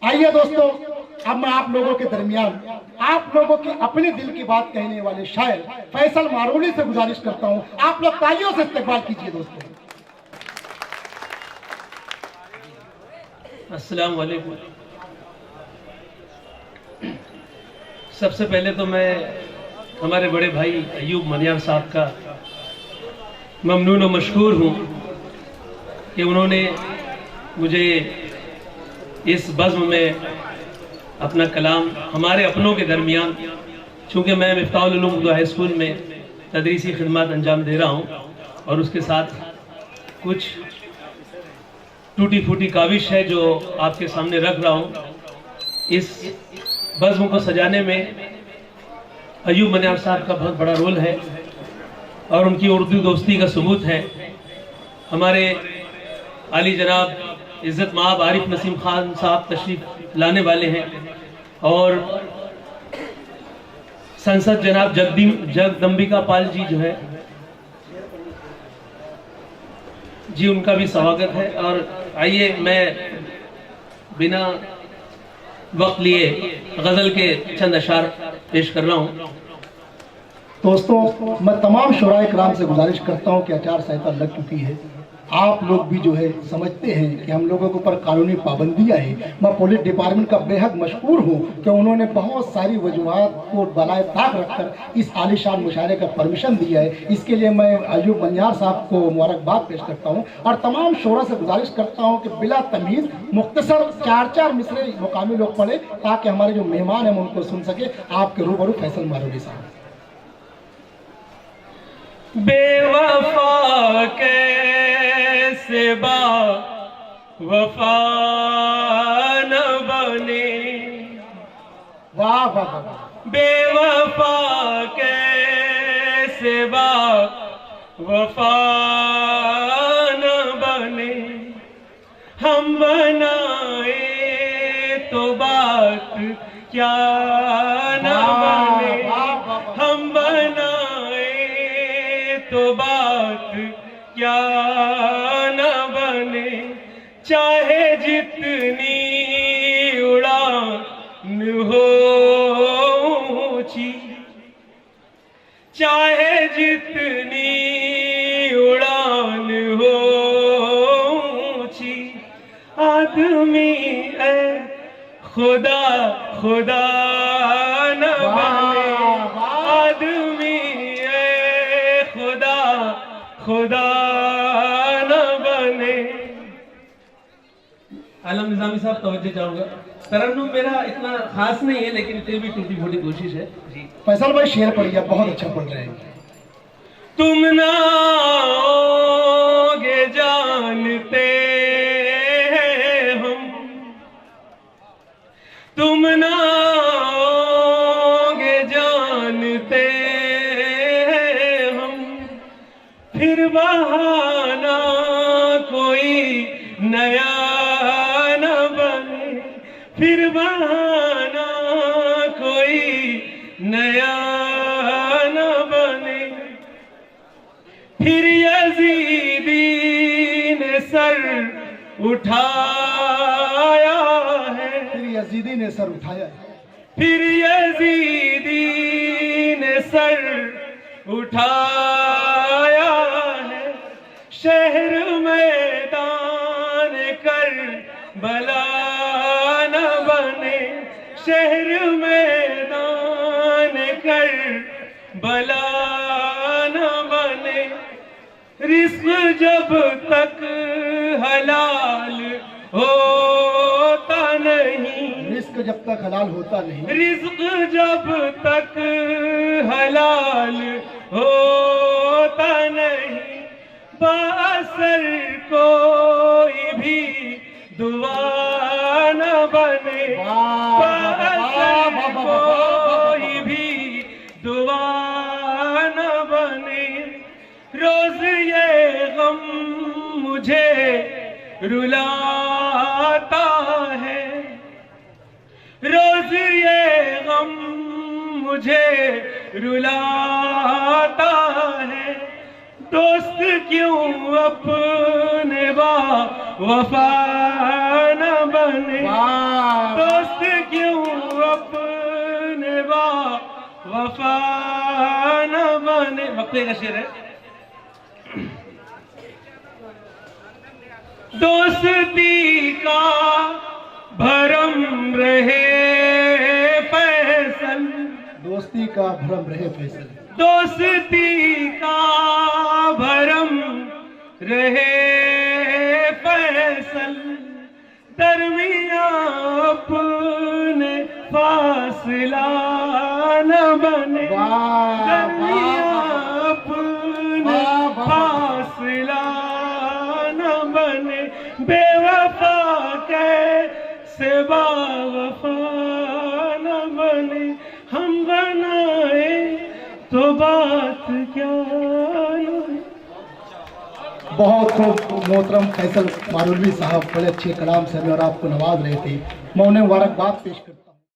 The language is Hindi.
आइए दोस्तों, अब मैं आप लोगों के दरमियान आप लोगों की अपने दिल की बात कहने वाले शायर फैसल मारूनी से गुजारिश करता हूं, आप लोग तालियों से इस्तकबाल कीजिए दोस्तों। अस्सलाम वालेकुम। सबसे पहले तो मैं हमारे बड़े भाई अयूब मनियार साहब का ममनून और मशकूर हूँ कि उन्होंने मुझे इस बज़्म में अपना कलाम हमारे अपनों के दरमियान, चूँकि मैं मिफ्ताहुल उलूम उर्दू हाई स्कूल में तदरीसी खिदमत अंजाम दे रहा हूँ और उसके साथ कुछ टूटी फूटी काविश है जो आपके सामने रख रहा हूँ। इस बज़्म को सजाने में अयूब मनियार साहब का बहुत बड़ा रोल है और उनकी उर्दू दोस्ती का सबूत है। हमारे आली जनाब इज़्ज़त माब आरिफ नसीम खान साहब तशरीफ लाने वाले हैं और संसद जनाब जगदम्बिका पाल जी जो है जी, उनका भी स्वागत है। और आइए मैं बिना वक्त लिए गज़ल के चंद अशार पेश कर रहा हूँ। दोस्तों, मैं तमाम शुराए कराम से गुजारिश करता हूं कि आचार संहिता लग चुकी है। आप लोग भी जो है समझते हैं कि हम लोगों के ऊपर कानूनी पाबंदियां हैं। मैं पुलिस डिपार्टमेंट का बेहद मशकूर हूं कि उन्होंने बहुत सारी वजूहात को बलाए ताक रखकर इस आलिशान मुशायरे का परमिशन दिया है। इसके लिए मैं अयूब मनियार साहब को मुबारकबाद पेश करता हूं और तमाम शोरा से गुजारिश करता हूं कि बिला तमीज़ मुख्तसर 4-4 मिसरे मुकामी लोग पढ़े ताकि हमारे जो मेहमान हैं उनको सुन सके। आपके रूबरू फैसल मारूनी साहब। बेवफा कैसे वफा न बने, वाह वाह वाह। बेवफा कैसे वफा न बने, हम बनाए तो बात क्या न बने, हम बनाए तो बात क्या न बने, चाहे जितनी उड़ान हो ऊंची, चाहे जितनी उड़ान हो ऊंची, आदमी ए खुदा खुदा न बने, आदमी ए खुदा खुदा न बने। आलम निजामी साहब तवज्जो चाहूंगा। तरन्नुम मेरा इतना खास नहीं है लेकिन फिर भी टूटी फूटी कोशिश है जी। फैसल भाई शेर पढ़िए, बहुत अच्छा पढ़ रहे हैं। तुम ना होगे जानते हैं हम, तुम ना होगे जानते हैं हम, फिर बहाना कोई नया न बने, फिर बहाना कोई नया न बने, फिर यजीदी ने सर उठाया है, फिर यजीदी ने सर उठाया है, फिर यजीदी ने सर उठाया है, शहर मैदान कर बला न बने, शहर मैदान कर बला न बने, रिस्क जब तक हलाल होता नहीं, रिस्क जब तक हलाल होता नहीं, रिस्क जब तक हलाल होता नहीं, बासर कोई भी दुआ न बने, बासर कोई भी दुआ न बने, रोज ये गम मुझे रुलाता है, रोज ये गम मुझे रुलाता है, दोस्त क्यों अपने वफा न बने, बने, वाह दोस्त क्यों अपने वफा न बने। वक्फे का शेर है। दोस्ती का भरम रहे फैसल, दोस्ती का भरम रहे फैसल, दोस्ती का भरम रहे फैसल, दरमिया अपने फासला न बने, वाह दरमिया वाह अपने वाह, वाह। फासला न बने, बेवफा कैसे बावफा न बने, हम बनाए तो बात क्या न। बहुत खूब मोहतरम फैसल मारुलवी साहब बड़े अच्छे कलाम से हमें और आपको नवाज रहे थे। मैं उन्हें मुबारकबाद पेश करता हूँ।